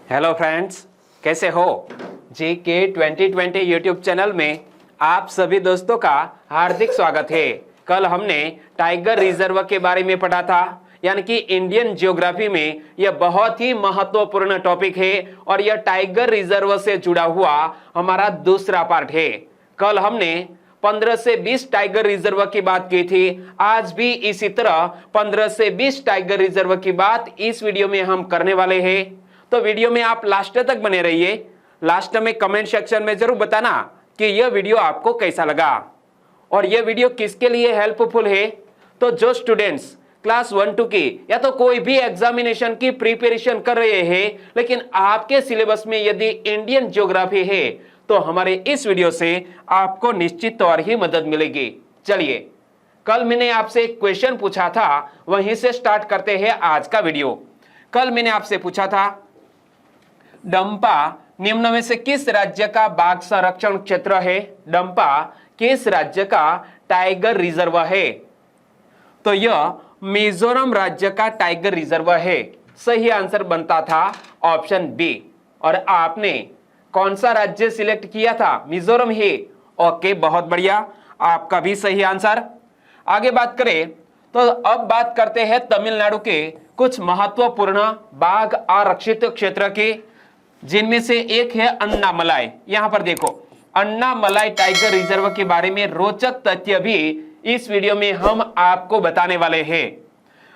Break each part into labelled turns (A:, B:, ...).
A: Hello friends, कैसे हो? GK 2020 YouTube channel में आप सभी दोस्तों का हार्दिक स्वागत है। कल हमने टाइगर रिजर्व के बारे में पढ़ा था, यानी कि इंडियन ज्योग्राफी में यह बहुत ही महत्वपूर्ण टॉपिक है और यह टाइगर रिजर्व से जुड़ा हुआ हमारा दूसरा पार्ट है। कल हमने 15 से 20 टाइगर रिजर्व की बात की थी। आज भी इसी तरह 15 से 20 टाइगर रिजर्व की बात इस वीडियो में हम करने वाले हैं। तो वीडियो में आप लास्ट तक बने रहिए। लास्ट में कमेंट सेक्शन में जरूर बताना कि यह वीडियो आपको कैसा लगा और यह वीडियो किसके लिए हेल्पफुल है। तो जो स्टूडेंट्स क्लास 1-2 की या तो कोई भी एग्जामिनेशन की प्रिपरेशन कर रहे हैं, लेकिन आपके सिलेबस में यदि इंडियन ज्योग्राफी है, तो हमारे इस वीडियो से आपको निश्चित तौर ही मदद मिलेगी। चलिए, कल मैंने आपसे एक क्वेश्चन पूछा था, वहीं से स्टार्ट करते हैं आज का वीडियो। कल मैंने आपसे पूछा था, डंपा निम्न में से किस राज्य का बाघ संरक्षण क्षेत्र है? डंपा किस राज्य का टाइगर रिजर्व है? तो यह मिजोरम राज्य का टाइगर रिजर्व है। सही आंसर बनता था ऑप्शन बी। और आपने कौन सा राज्य सिलेक्ट किया था? मिजोरम ही। ओके, बहुत बढ़िया, आपका भी सही आंसर। आगे बात करें तो अब बात करते हैं तमिलनाडु के कुछ महत्वपूर्ण बाघ आरक्षित क्षेत्र के, जिनमें से एक है अन्नामलाई। यहां पर देखो, अन्नामलाई टाइगर रिजर्व के बारे में रोचक तथ्य भी इस वीडियो में हम आपको बताने वाले हैं।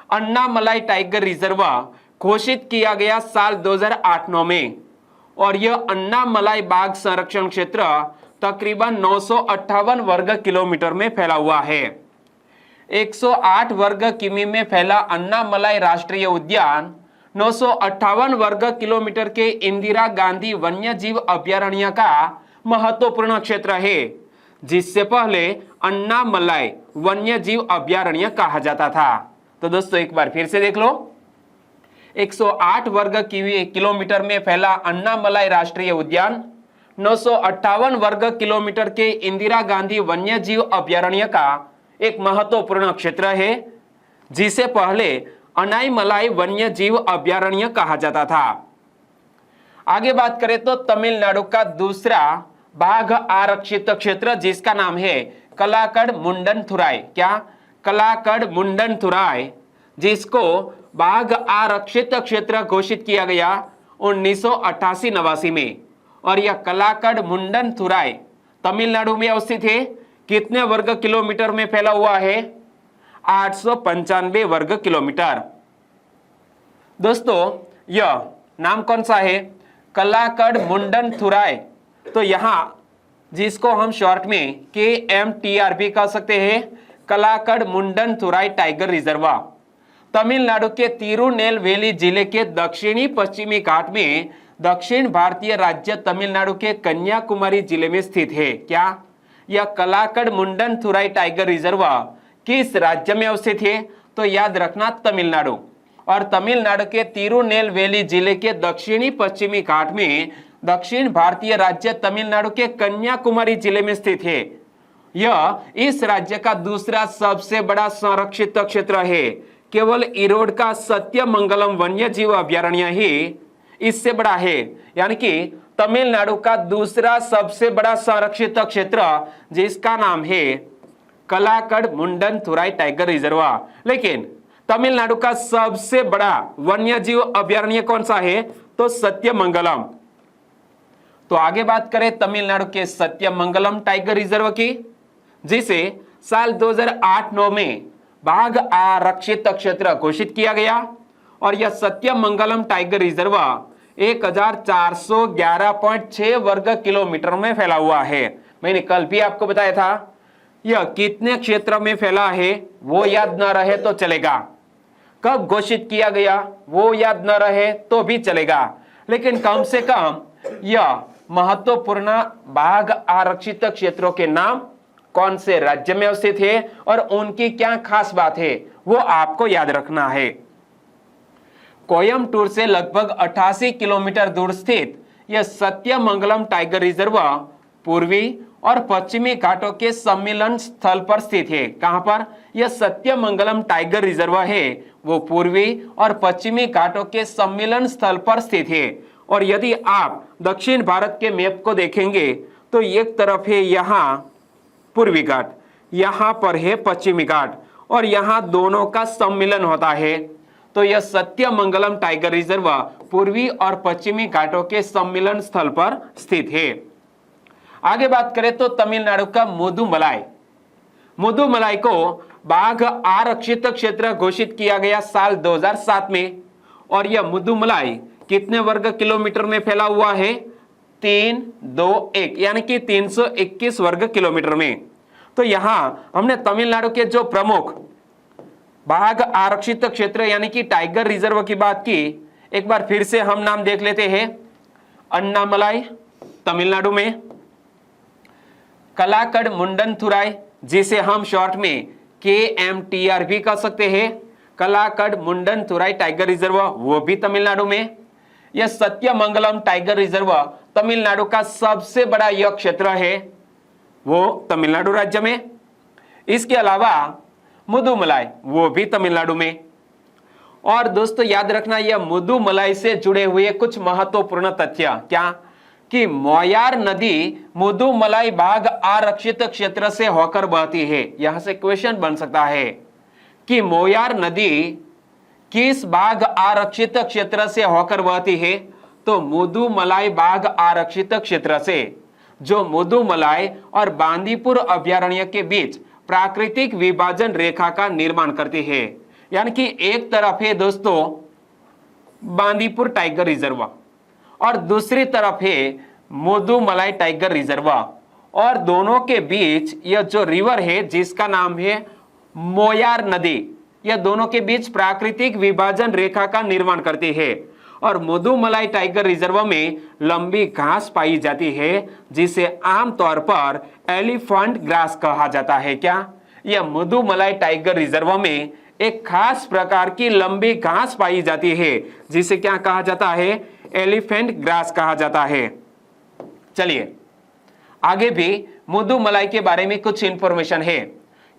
A: अन्नामलाई टाइगर रिजर्व घोषित किया गया साल 2008-9 में और यह अन्नामलाई बाघ संरक्षण क्षेत्र तकरीबन 958 वर्ग किलोमीटर में फैला हुआ है। 108 वर्ग किमी में फैला अन्नामलाई राष्ट्रीय उद्यान 958 वर्ग किलोमीटर के इंदिरा गांधी वन्यजीव अभयारण्य का महत्वपूर्ण क्षेत्र है, जिससे पहले अन्नामलाई वन्यजीव अभयारण्य कहा जाता था। तो दोस्तों एक बार फिर से देख लो, 108 वर्ग किलोमीटर में फैला अन्नामलाई राष्ट्रीय उद्यान 958 वर्ग किलोमीटर के इंदिरा गांधी वन्यजीव अभयारण्य का एक महत्वपूर्ण क्षेत्र है, जिसे पहले अनाईमलाई वन्यजीव अभयारण्य कहा जाता था। आगे बात करें तो तमिलनाडु का दूसरा बाघ आरक्षित क्षेत्र, जिसका नाम है कलाकड़ मुंडनथुराई। क्या? कलाकड़ मुंडनथुराई, जिसको बाघ आरक्षित क्षेत्र घोषित किया गया 1988-89 में। और यह कलाकड़ मुंडनथुराई तमिलनाडु में अवस्थित है। कितने वर्ग किलोमीटर में फैला हुआ है? 895 वर्ग किलोमीटर। दोस्तों यह नाम कौन सा है? कलाकड़ मुंडनथुराई। तो यहां जिसको हम शॉर्ट में KMTR भी कह सकते हैं, कलाकड़ मुंडनथुराई टाइगर रिजर्व तमिलनाडु के तिरुनेलवेली जिले के दक्षिणी पश्चिमी घाट में दक्षिण भारतीय राज्य तमिलनाडु के कन्याकुमारी जिले में स्थित है। क्या? यह कलाकड़ मुंडनथुराई टाइगर रिजर्व किस राज्य में अवस्थित है? तो याद रखना तमिलनाडु। और तमिलनाडु के तिरुनेलवेली जिले के दक्षिणी पश्चिमी घाट में दक्षिण भारतीय राज्य तमिलनाडु के कन्याकुमारी जिले में स्थित है। यह इस राज्य का दूसरा सबसे बड़ा संरक्षित क्षेत्र है। केवल इरोड का सत्यमंगलम वन्यजीव अभयारण्य ही इससे बड़ा है, यानी कि तमिलनाडु का दूसरा सबसे बड़ा संरक्षित क्षेत्र, जिसका नाम है कलाकड़ मुंडनथुराई टाइगर रिजर्व। लेकिन तमिलनाडु का सबसे बड़ा वन्यजीव अभयारण्य कौन सा है? तो सत्यमंगलम। तो आगे बात करें तमिलनाडु के सत्यमंगलम टाइगर रिजर्व की, जिसे साल 2008-9 में बाघ आरक्षित क्षेत्र घोषित किया गया। और यह सत्यमंगलम टाइगर रिजर्व 1411.6 वर्ग किलोमीटर में फैला हुआ है। मैंने कल भी आपको बताया था, यह कितने क्षेत्र में फैला है वो याद न रहे तो चलेगा, कब घोषित किया गया वो याद न रहे तो भी चलेगा, लेकिन कम से कम यह महत्वपूर्ण बाघ आरक्षित क्षेत्रों के नाम कौन से राज्य में अवस्थित है और उनकी क्या खास बात है वो आपको याद रखना है। कोयम्बटूर से लगभग 88 किलोमीटर दूर स्थित यह सत्यमंगलम टाइगर रिजर्व पूर्वी और पश्चिमी घाटों के सम्मिलन स्थल पर स्थित है। कहां पर? यह सत्यमंगलम टाइगर रिजर्व है वो पूर्वी और पश्चिमी घाटों के सम्मिलन स्थल पर स्थित है और यदि आप दक्षिण भारत के मैप को देखेंगे तो एक तरफ है यहाँ पूर्वी घाट, यहाँ पर है पश्चिमी घाट और यहाँ दोनों का सम्मिलन होता है। तो यह सत्यमंगलम टाइगर रिजर्व पूर्वी और पश्चिमी घाटों के सम्मिलन स्थल पर स्थित है। आगे बात करें तो तमिलनाडु का मुदुमलाई, मुदुमलाई को बाघ आरक्षित क्षेत्र घोषित किया गया साल 2007 में और यह मुदुमलाई कितने वर्ग किलोमीटर में फैला हुआ है? 321 यानी कि 321 वर्ग किलोमीटर में। तो यहां हमने तमिलनाडु के जो प्रमुख बाघ आरक्षित क्षेत्र यानी कि टाइगर रिजर्व की बात की। एक बार फिर से हम नाम देख लेते हैं। अन्नामलाई तमिलनाडु में, कलाकड़ मुंडनथुराई जिसे हम शॉर्ट में KMTR भी कह सकते हैं, कलाकड़ मुंडनथुराई टाइगर रिजर्व वो भी तमिलनाडु में। यह सत्यमंगलम टाइगर रिजर्व तमिलनाडु का सबसे बड़ा यह क्षेत्र है, वो तमिलनाडु राज्य में। इसके अलावा मुदुमलाई वो भी तमिलनाडु में। और दोस्तों याद रखना यह मुदुमलाई से जुड़े हुए कुछ महत्वपूर्ण तथ्य क्या कि मोयार नदी मुदुमलाई बाघ आरक्षित क्षेत्र से होकर बहती है। यहां से क्वेश्चन बन सकता है कि मोयार नदी किस बाघ आरक्षित क्षेत्र से होकर बहती है? तो मुदुमलाई बाघ आरक्षित क्षेत्र से, जो मुदुमलाई और बांदीपुर अभयारण्य के बीच प्राकृतिक विभाजन रेखा का निर्माण करती है। यानी कि एक तरफ है दोस्तों बांदीपुर टाइगर रिजर्व और दूसरी तरफ है मुदुमलाई टाइगर रिजर्व और दोनों के बीच यह जो रिवर है जिसका नाम है मोयार नदी, यह दोनों के बीच प्राकृतिक विभाजन रेखा का निर्माण करती है। और मुदुमलाई टाइगर रिजर्व में लंबी घास पाई जाती है जिसे आमतौर पर एलिफेंट ग्रास कहा जाता है। क्या यह मुदुमलाई टाइगर रिजर्व में एक खास प्रकार की लंबी घास पाई जाती है जिसे क्या कहा जाता है? एलिफेंट ग्रास कहा जाता है। चलिए आगे भी मुदुमलाई के बारे में कुछ इंफॉर्मेशन है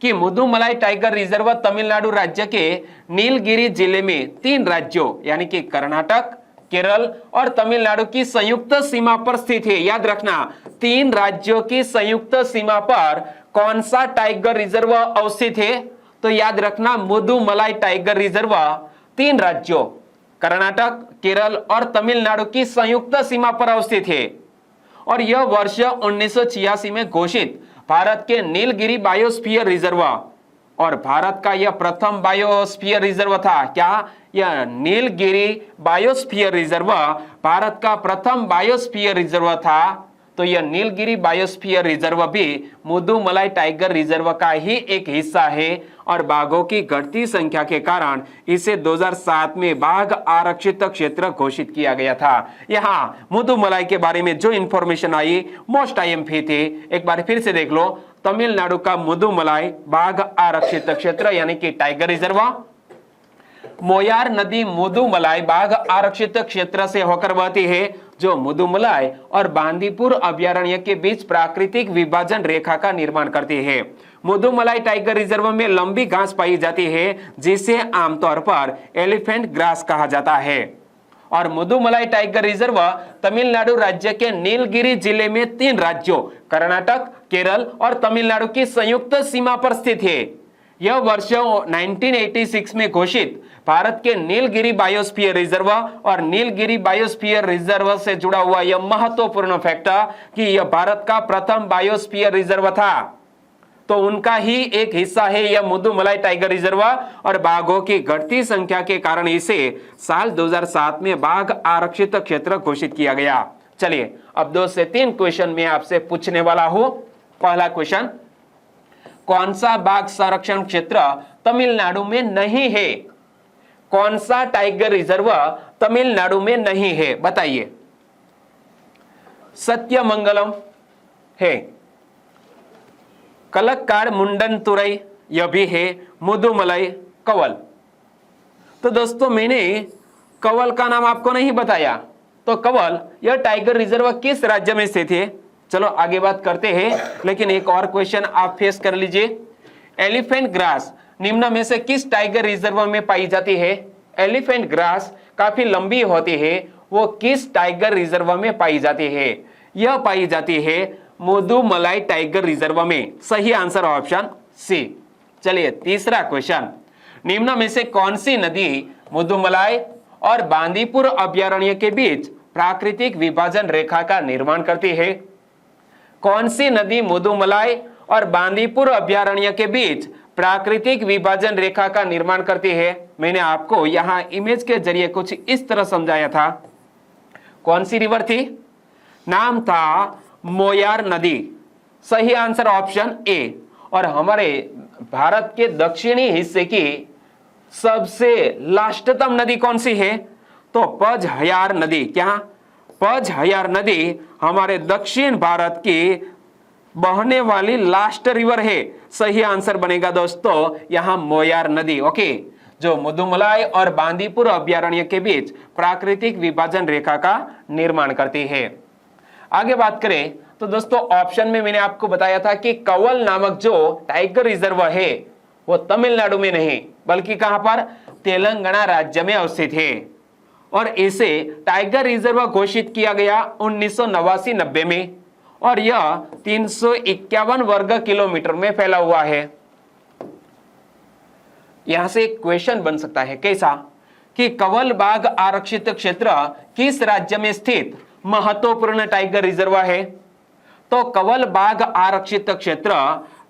A: कि मुदुमलाई टाइगर रिजर्व तमिलनाडु राज्य के नीलगिरी जिले में 3 राज्यों यानी कि कर्नाटक, केरल और तमिलनाडु की संयुक्त सीमा पर स्थित है। याद रखना 3 राज्यों की संयुक्त सीमा पर कौन सा टाइगर रिजर्व अवस्थित है? तो याद रखना मुदुमलाई टाइगर रिजर्व 3 राज्यों कर्नाटक, केरल और तमिलनाडु की संयुक्त सीमा पर अवस्थित है और यह वर्ष 1986 में घोषित भारत के नीलगिरी बायोस्फीयर रिजर्व और भारत का यह प्रथम बायोस्फीयर रिजर्व था। क्या यह नीलगिरी बायोस्फीयर रिजर्व भारत का प्रथम बायोस्फीयर रिजर्व था? तो यह नीलगिरी बायोस्फीयर रिजर्व भी मुदुमलाई टाइगर रिजर्व का ही एक हिस्सा है और बाघों की घटती संख्या के कारण इसे 2007 में बाघ आरक्षित क्षेत्र घोषित किया गया था। यहाँ मुदुमलाई के बारे में जो इंफॉर्मेशन आई मोस्ट IMP थे, एक बार फिर से देख लो। तमिलनाडु का मुदुमलाई बाघ आरक्षित क्षेत्र यानी कि टाइगर रिजर्व, मोयार नदी मुदुमलाई बाघ आरक्षित क्षेत्र से होकर बहती है जो मुदुमलाई और बांदीपुर अभयारण्य के बीच प्राकृतिक विभाजन रेखा का निर्माण करती है। मुदुमलाई टाइगर रिजर्व में लंबी घास पाई जाती है जिसे आमतौर पर एलिफेंट ग्रास कहा जाता है और मुदुमलाई टाइगर रिजर्व तमिलनाडु राज्य के नीलगिरी जिले में 3 राज्यों कर्नाटक, केरल और तमिलनाडु की संयुक्त सीमा पर स्थित है। यह वर्ष 1986 में घोषित भारत के नीलगिरी बायोस्फीयर रिजर्व और नीलगिरी बायोस्फीयर रिजर्व से जुड़ा हुआ यह महत्वपूर्ण फैक्ट कि यह भारत का प्रथम बायोस्फीयर रिजर्व था, तो उनका ही एक हिस्सा है यह मुदुमलाई टाइगर रिजर्व और बाघों की घटती संख्या के कारण इसे साल 2007 में बाघ आरक्षित क्षेत्र घोषित किया गया। चलिए अब 2 से 3 क्वेश्चन मैं आपसे पूछने वाला हूं। पहला क्वेश्चन, कौन सा बाघ संरक्षण क्षेत्र तमिलनाडु में नहीं है? कौन सा टाइगर रिजर्व तमिलनाडु में नहीं है? बताइए। सत्यमंगलम है, कलक्काड़ मुंडनथुराई यह भी है, मुदुमलाई, कवल। तो दोस्तों मैंने कवल का नाम आपको नहीं बताया, तो कवल यह टाइगर रिजर्व किस राज्य में स्थित है? चलो आगे बात करते हैं, लेकिन एक और क्वेश्चन आप फेस कर लीजिए। एलिफेंट ग्रास निम्न में से किस टाइगर रिजर्व में पाई जाती है? एलिफेंट ग्रास काफी लंबी होती है वो किस टाइगर रिजर्व में पाई जाती है? यह पाई जाती है मुदुमलाई टाइगर रिजर्व में। सही आंसर ऑप्शन सी। चलिए तीसरा क्वेश्चन, निम्न में से कौन सी नदी मुदुमलाई और बांदीपुर अभयारण्य के बीच प्राकृतिक विभाजन रेखा का निर्माण करती है? कौन सी नदी मुदुमलाई और बांदीपुर अभयारण्य के बीच प्राकृतिक विभाजन रेखा का निर्माण करती है? मैंने आपको यहां इमेज के जरिए कुछ इस तरह समझाया था। कौन सी रिवर थी? नाम था मोयार नदी। सही आंसर ऑप्शन ए। और हमारे भारत के दक्षिणी हिस्से की सबसे लास्टतम नदी कौन सी है? तो पझयार नदी। क्या? पझयार नदी हमारे दक्षिण भारत की बहने वाली लास्ट रिवर है। सही आंसर बनेगा दोस्तों यहां मोयार नदी। ओके, जो मुदुमलाई और बांदीपुर अभयारण्य के बीच प्राकृतिक विभाजन रेखा का निर्माण करती है। आगे बात करें तो दोस्तों ऑप्शन में मैंने आपको बताया था कि कवल नामक जो टाइगर रिजर्व है वो तमिलनाडु में नहीं बल्कि कहां पर? तेलंगाना राज्य में अवस्थित है। और इसे टाइगर रिजर्व घोषित किया गया 1989-90 में और यह 351 वर्ग किलोमीटर में फैला हुआ है। यहां से एक क्वेश्चन बन सकता है, कैसा? कि कवल बाघ आरक्षित क्षेत्र किस राज्य में स्थित महत्वपूर्ण टाइगर रिजर्व है? तो कवल बाघ आरक्षित क्षेत्र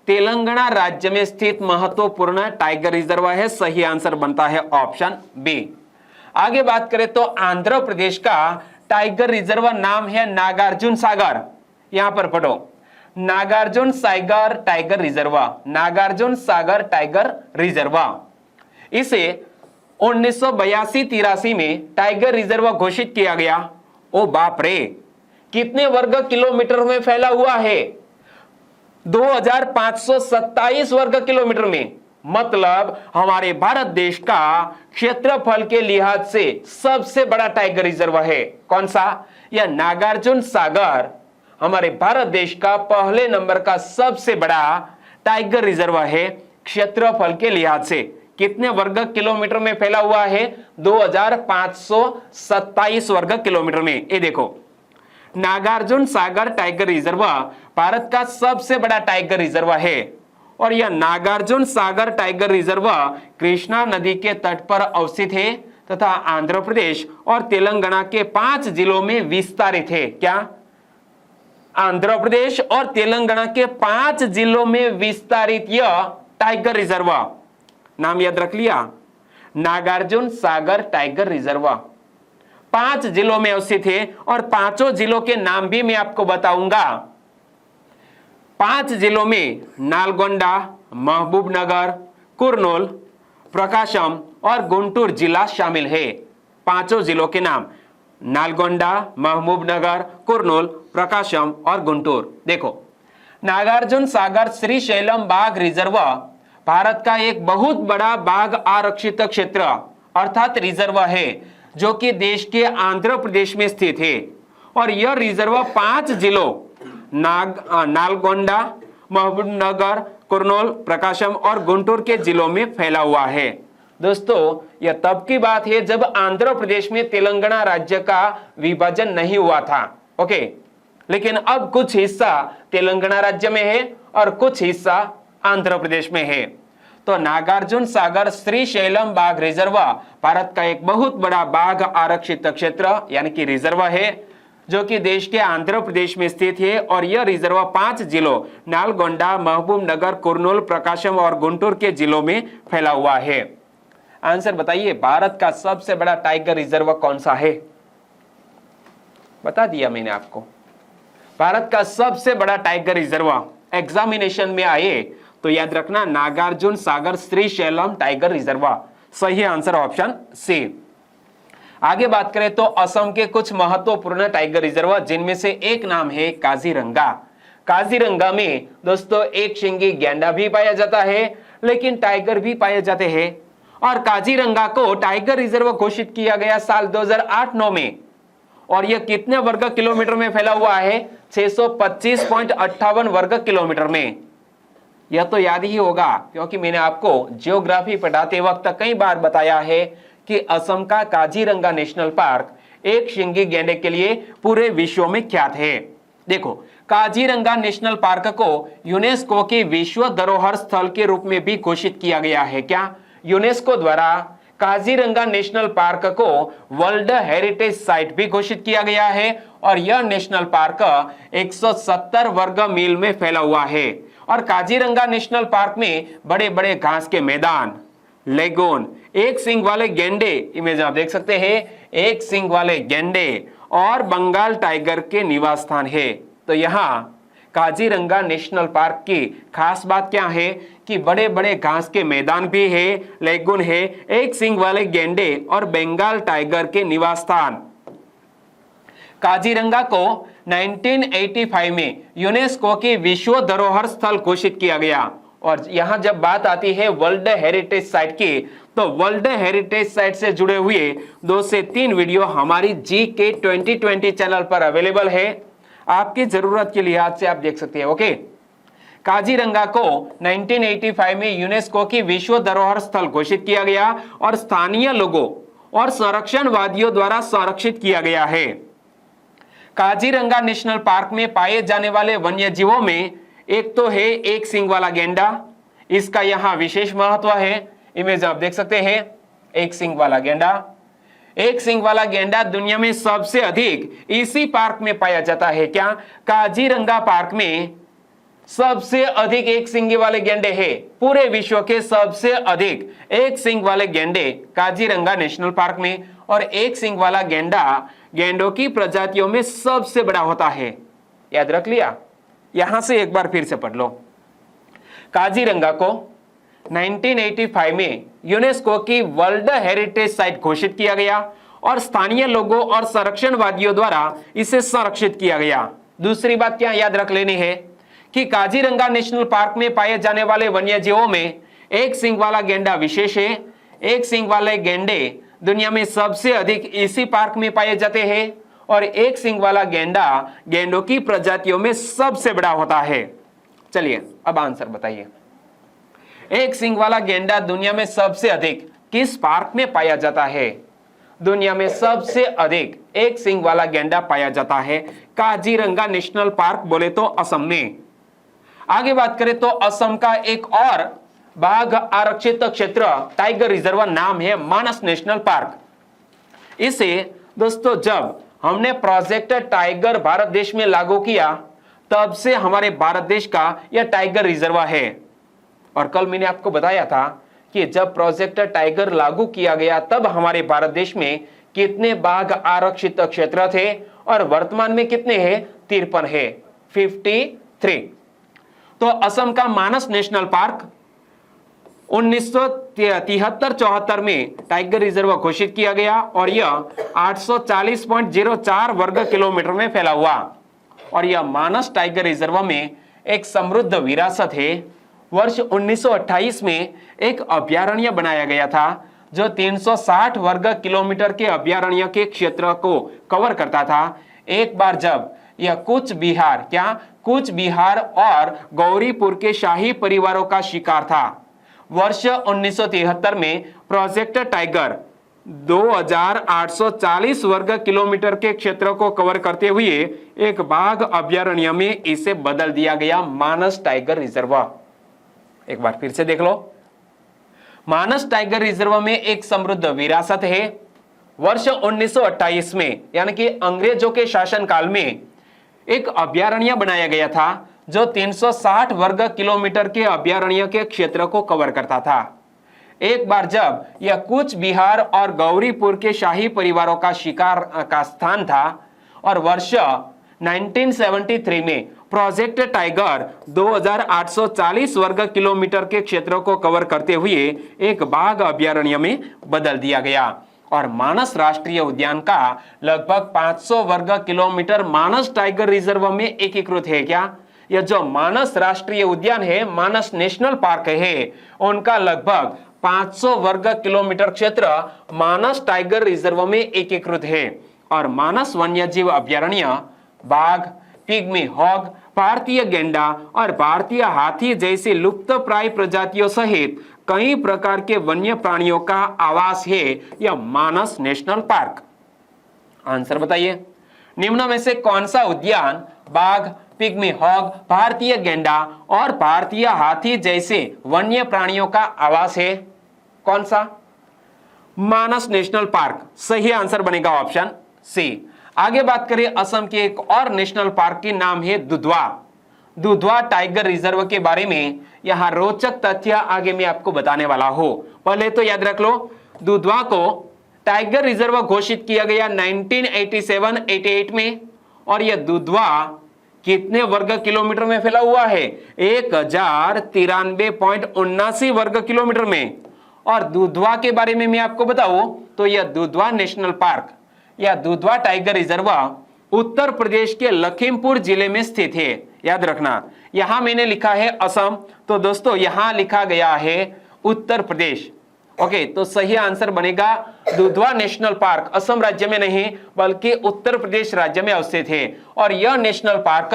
A: तेलंगाना राज्य में स्थित महत्वपूर्ण टाइगर रिजर्व है। सही आंसर बनता है ऑप्शन बी। आगे बात करें तो आंध्र प्रदेश का टाइगर रिजर्व नाम है नागार्जुन सागर। यहां पर पढ़ो, Nagarjuna Sagar tiger reserve, Nagarjuna Sagar tiger reserve. इसे 1982-83 में टाइगर रिजर्व घोषित किया गया। ओ बाप रे, कितने वर्ग किलोमीटर में फैला हुआ है? 2527 वर्ग किलोमीटर में। मतलब हमारे भारत देश का क्षेत्रफल के लिहाज से सबसे बड़ा टाइगर रिजर्व है। कौन सा? यह नागार्जुन सागर हमारे भारत देश का पहले नंबर का सबसे बड़ा टाइगर रिजर्व है क्षेत्रफल के लिहाज से। कितने वर्ग किलोमीटर में फैला हुआ है? 2527 वर्ग किलोमीटर में। ये देखो, नागार्जुन सागर टाइगर रिजर्व भारत का सबसे बड़ा टाइगर रिजर्व है और यह नागार्जुन सागर टाइगर रिजर्व कृष्णा नदी के तट पर अवस्थित है तथा आंध्र प्रदेश और तेलंगाना के 5 जिलों में विस्तारित है। क्या? आंध्र प्रदेश और तेलंगाना के 5 जिलों में विस्तारित यह टाइगर रिजर्व, नाम याद रख लिया, नागार्जुन सागर टाइगर रिजर्व 5 जिलों में अवस्थित है। और 5 जिलों के नाम भी मैं आपको बताऊंगा। 5 जिलों में नालगोंडा, महबूबनगर, कुर्नूल, प्रकाशम और गुंटूर जिला शामिल है। 5 जिलों के नाम नालगोंडा, महबूबनगर, कुर्नूल, प्रकाशम और गुंटूर। देखो, नागार्जुन सागर श्रीशैलम बाघ रिजर्व भारत का एक बहुत बड़ा बाघ आरक्षित क्षेत्र अर्थात रिजर्व है जो कि देश के आंध्र प्रदेश में स्थित है। और यह रिजर्व 5 जिलों नालगोंडा, महबूबनगर, कुर्नूल, प्रकाशम और गुंटूर के जिलों में फैला हुआ है। दोस्तों, यह तब की बात है जब आंध्र प्रदेश में तेलंगाना राज्य का विभाजन नहीं हुआ था। ओके, लेकिन अब कुछ हिस्सा तेलंगाना राज्य में है और कुछ हिस्सा आंध्र प्रदेश में है। तो नागार्जुन सागर श्रीशैलम बाघ रिजर्व भारत का एक बहुत बड़ा बाघ आरक्षित क्षेत्र यानी कि रिजर्व है जो कि देश के आंध्र प्रदेश में स्थित है। और यह रिजर्व 5 जिलों नालगोंडा, महबूबनगर, कुर्नूल, प्रकाशम और गुंटूर के जिलों में फैला हुआ है। आंसर बताइए, भारत का सबसे बड़ा टाइगर रिजर्व कौन सा है? बता दिया मैंने आपको। भारत का सबसे बड़ा टाइगर रिजर्व एग्जामिनेशन में आए तो याद रखना, नागार्जुन सागर श्रीशैलम टाइगर रिजर्व। सही आंसर ऑप्शन सी। आगे बात करें तो असम के कुछ महत्वपूर्ण टाइगर रिजर्व जिनमें से एक नाम है काजीरंगा। काजीरंगा में दोस्तों एक शिंगी गैंडा भी पाया जाता है लेकिन टाइगर भी पाए जाते हैं। और काजीरंगा को टाइगर रिजर्व घोषित किया गया साल 2008-9 में। और यह कितने वर्ग किलोमीटर में फैला हुआ है? 625.58 वर्ग किलोमीटर में। यह तो याद ही होगा क्योंकि मैंने आपको ज्योग्राफी पढ़ाते वक्त कई बार बताया है कि असम का काजीरंगा नेशनल पार्क एक शिंगी गैंडे के लिए पूरे विश्व में ख्यात है। देखो, काजीरंगा नेशनल पार्क को यूनेस्को की विश्व धरोहर स्थल के रूप में भी घोषित किया गया है। क्या? यूनेस्को द्वारा काजीरंगा नेशनल पार्क को वर्ल्ड हेरिटेज साइट भी घोषित किया गया है और यह नेशनल पार्क 170 वर्ग मील में फैला हुआ है। और काजीरंगा नेशनल पार्क में बड़े बड़े घास के मैदान, लेगून, एक सींग वाले गेंडे, इमेज आप देख सकते हैं, एक सींग वाले गेंडे और बंगाल टाइगर के निवास स्थान है। तो यहाँ काजीरंगा नेशनल पार्क की खास बात क्या है कि बड़े बड़े घास के मैदान भी है, लेगून है, एक सींग वाले गेंडे और बंगाल टाइगर के निवास स्थान। काजीरंगा को 1985 में यूनेस्को की विश्व धरोहर स्थल घोषित किया गया। और यहां जब बात आती है वर्ल्ड हेरिटेज साइट की, तो वर्ल्ड हेरिटेज साइट से जुड़े हुए 2 से 3 वीडियो हमारी GK 2020 चैनल पर अवेलेबल है। आपकी जरूरत के लिहाज से आप देख सकते हैं। ओके, काजीरंगा को 1985 में यूनेस्को की विश्व धरोहर स्थल घोषित किया गया और स्थानीय लोगों और संरक्षणवादियों द्वारा संरक्षित किया गया है। काजीरंगा नेशनल पार्क में पाए जाने वाले वन्य जीवों में एक तो है एक सींग वाला गेंडा, इसका यहां विशेष महत्व है। इमेज आप देख सकते हैं, एक सींग वाला गेंडा। एक सींग वाला गेंडा दुनिया में सबसे अधिक इसी पार्क में पाया जाता है। क्या? काजीरंगा पार्क में सबसे अधिक एक सींग वाले गेंडे हैं। पूरे विश्व के सबसे अधिक एक सींग वाले गेंडे काजीरंगा नेशनल पार्क में, और एक सींग वाला गेंडा गेंडों की प्रजातियों में सबसे बड़ा होता है। याद रख लिया? यहां से एक बार फिर से पढ़ लो। काजीरंगा को 1985 में यूनेस्को की वर्ल्ड हेरिटेज साइट घोषित किया गया और स्थानीय लोगों और संरक्षणवादियों द्वारा इसे संरक्षित किया गया। दूसरी बात क्या याद रख लेनी है कि काजीरंगा नेशनल पार्क में पाए जाने वाले वन्य जीवों में एक सींग वाला गेंडा विशेष है। एक सींग वाले गेंडे दुनिया में सबसे अधिक इसी पार्क में पाए जाते हैं और एक सींग वाला गेंडा गेंडों की प्रजातियों में सबसे बड़ा होता है। चलिए अब आंसर बताइए। एक सींग वाला गेंडा दुनिया में सबसे अधिक किस पार्क में पाया जाता है? दुनिया में सबसे अधिक एक सींग वाला गेंडा पाया जाता है काजीरंगा नेशनल पार्क बोले तो असम में। आगे बात करें तो असम का एक और बाघ आरक्षित क्षेत्र टाइगर रिजर्व नाम है मानस नेशनल पार्क। इसे दोस्तों जब हमने प्रोजेक्ट टाइगर भारत देश में लागू किया तब से हमारे भारत देश का यह टाइगर रिजर्व है। और कल मैंने आपको बताया था कि जब प्रोजेक्ट टाइगर लागू किया गया तब हमारे भारत देश में कितने बाघ आरक्षित क्षेत्र थे और वर्तमान में कितने हैं? 53 है, 53। तो असम का मानस नेशनल पार्क 1973-74 में टाइगर रिजर्व घोषित किया गया और यह 840.04 वर्ग किलोमीटर में फैला हुआ। और यह मानस टाइगर रिजर्व में एक समृद्ध विरासत है। वर्ष 1928 में एक अभयारण्य बनाया गया था जो 360 वर्ग किलोमीटर के अभयारण्य के क्षेत्र को कवर करता था। एक बार जब यह कूच बिहार और गौरीपुर के शाही परिवारों का शिकार था। वर्ष 1973 में प्रोजेक्ट टाइगर 2840 वर्ग किलोमीटर के क्षेत्र को कवर करते हुए एक बाघ अभयारण्य में इसे बदल दिया गया मानस टाइगर रिजर्व। एक बार फिर से देख लो। मानस टाइगर रिजर्व में एक समृद्ध विरासत है। वर्ष 1928 में यानी कि अंग्रेजों के शासनकाल में एक अभयारण्य बनाया गया था जो 360 वर्ग किलोमीटर के अभयारण्य के क्षेत्र को कवर करता था। एक बार जब यह कूच बिहार और गौरीपुर के शाही परिवारों का शिकार का स्थान था और वर्ष 1973 में प्रोजेक्ट टाइगर 2840 वर्ग किलोमीटर के क्षेत्र को कवर करते हुए एक बाघ अभयारण्य में बदल दिया गया और मानस राष्ट्रीय उद्यान का लगभग 500 वर्ग किलोमीटर मानस टाइगर रिजर्व में एकीकृत है। क्या यह जो मानस राष्ट्रीय उद्यान है, मानस नेशनल पार्क है, उनका लगभग 500 वर्ग किलोमीटर क्षेत्र मानस टाइगर रिजर्व में एकीकृत है। और मानस वन्यजीव अभयारण्य बाघ, पिग्मी हॉग, भारतीय गेंडा और भारतीय हाथी जैसी लुप्तप्राय प्रजातियों सहित कई प्रकार के वन्य प्राणियों का आवास है यह मानस नेशनल पार्क। आंसर बताइए। निम्न में से कौन सा उद्यान बाघ, पिग्मी हॉग, भारतीय गेंडा और भारतीय हाथी जैसे वन्य प्राणियों का आवास है? कौन सा? मानस नेशनल पार्क सही आंसर बनेगा ऑप्शन सी। आगे बात करें असम के एक और नेशनल पार्क के नाम है दुधवा। दुधवा टाइगर रिजर्व के बारे में यहां रोचक तथ्य आगे मैं आपको बताने वाला हूं। पहले तो याद रख लो, दुधवा को टाइगर रिजर्व घोषित किया गया 1987-88 में, और यह दुधवा कितने वर्ग किलोमीटर में फैला हुआ है? 1093.79 वर्ग किलोमीटर में। और दुधवा के बारे में मैं आपको बताऊं तो यह दुधवा नेशनल पार्क या दुधवा टाइगर रिजर्व उत्तर प्रदेश के लखीमपुर जिले में स्थित है। याद रखना, यहां मैंने लिखा है असम, तो दोस्तों यहां लिखा गया है उत्तर प्रदेश। ओके, तो सही आंसर बनेगा दुधवा नेशनल पार्क असम राज्य में नहीं बल्कि उत्तर प्रदेश राज्य में अवस्थित है। और यह नेशनल पार्क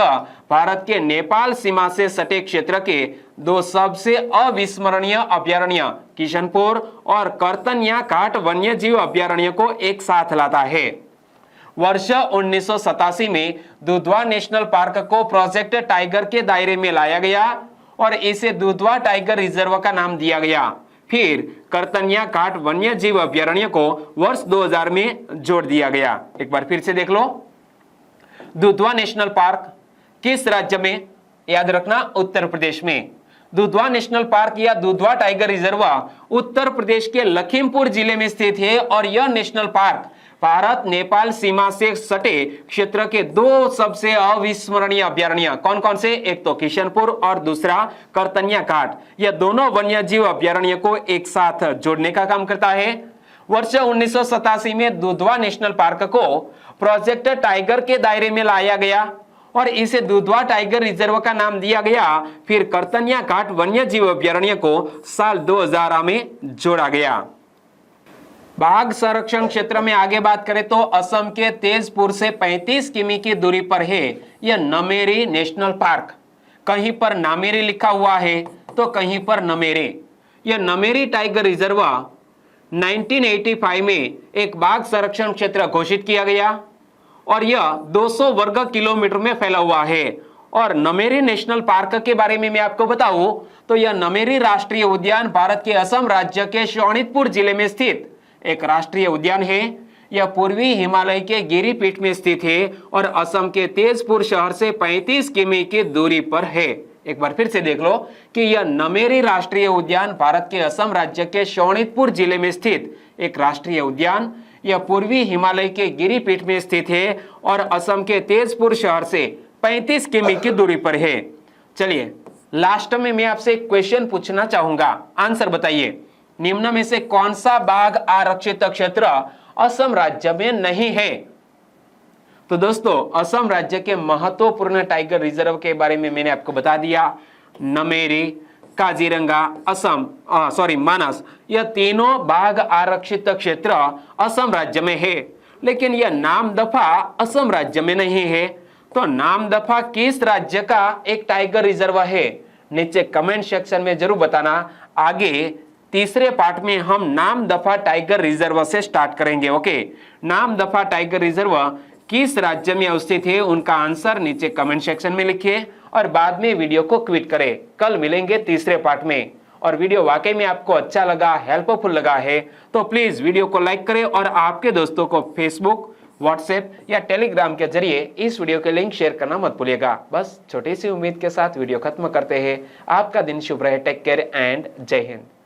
A: भारत के नेपाल सीमा से सटे क्षेत्र के दो सबसे अविस्मरणीय अभयारण्य किशनपुर और कर्तन्या घाट वन्य जीव अभयारण्य को एक साथ लाता है। वर्ष 1987 में दुधवा नेशनल पार्क को प्रोजेक्ट टाइगर के दायरे में लाया गया और इसे दुधवा टाइगर रिजर्व का नाम दिया गया। फिर कर्तन्या घाट वन्य जीव अभयारण्य को वर्ष 2000 में जोड़ दिया गया। एक बार फिर से देख लो, दुधवा नेशनल पार्क किस राज्य में? याद रखना, उत्तर प्रदेश में। दुधवा नेशनल पार्क या दुधवा टाइगर रिजर्व उत्तर प्रदेश के लखीमपुर जिले में स्थित है और यह नेशनल पार्क भारत नेपाल सीमा से सटे क्षेत्र के दो सबसे अविस्मरणीय अभयारण्य कौन कौन से? एक तो किशनपुर और दूसरा कर्तन्या घाट। यह दोनों वन्य जीव अभयारण्य को एक साथ जोड़ने का काम करता है। वर्ष 1987 में दुधवा नेशनल पार्क को प्रोजेक्ट टाइगर के दायरे में लाया गया और इसे दुधवा टाइगर रिजर्व का नाम दिया गया। फिर कर्तन्या घाट वन्य जीव अभयारण्य को साल 2000 में जोड़ा गया। बाघ संरक्षण क्षेत्र में आगे बात करें तो असम के तेजपुर से 35 किमी की दूरी पर है यह नमेरी नेशनल पार्क। कहीं पर नामेरी लिखा हुआ है तो कहीं पर नमेरे। यह नमेरी टाइगर रिजर्व 1985 में एक बाघ संरक्षण क्षेत्र घोषित किया गया और यह 200 वर्ग किलोमीटर में फैला हुआ है। और नमेरी नेशनल पार्क के बारे में मैं आपको बताऊं तो यह नमेरी राष्ट्रीय उद्यान भारत के असम राज्य के शोणितपुर जिले में स्थित एक राष्ट्रीय उद्यान है। यह पूर्वी हिमालय के गिरिपीठ में स्थित है और असम के तेजपुर शहर से 35 किमी की दूरी पर है। एक बार फिर से देख लो कि यह नमेरी राष्ट्रीय उद्यान भारत के असम राज्य के शोणितपुर जिले में स्थित एक राष्ट्रीय उद्यान, यह पूर्वी हिमालय के गिरिपीठ में स्थित है और असम के तेजपुर शहर से 35 किमी की दूरी पर है। चलिए लास्ट में मैं आपसे एक क्वेश्चन पूछना चाहूंगा, आंसर बताइए। निम्न में से कौन सा बाघ आरक्षित क्षेत्र असम राज्य में नहीं है? तो दोस्तों असम राज्य के महत्वपूर्ण टाइगर रिजर्व के बारे में मैंने आपको बता दिया। नमेरी, काजीरंगा, मानस, यह तीनों बाघ आरक्षित क्षेत्र असम राज्य में है, लेकिन यह नामदफा असम राज्य में नहीं है। तो नामदफा किस राज्य का एक टाइगर रिजर्व है? नीचे कमेंट सेक्शन में जरूर बताना। आगे तीसरे पार्ट में हम नामदफा टाइगर रिजर्व से स्टार्ट करेंगे। ओके, नामदफा टाइगर रिजर्व किस राज्य में अवस्थित है उनका आंसर नीचे कमेंट सेक्शन में लिखिए और बाद में वीडियो को क्विट करें। कल मिलेंगे तीसरे पार्ट में। और वीडियो वाकई में आपको अच्छा लगा, हेल्पफुल लगा है तो प्लीज वीडियो को लाइक करें और आपके दोस्तों को फेसबुक, व्हाट्सएप या टेलीग्राम के जरिए इस वीडियो के लिंक शेयर करना मत भूलिएगा। बस छोटी सी उम्मीद के साथ वीडियो खत्म करते हैं। आपका दिन शुभ रहे। टेक केयर एंड जय हिंद।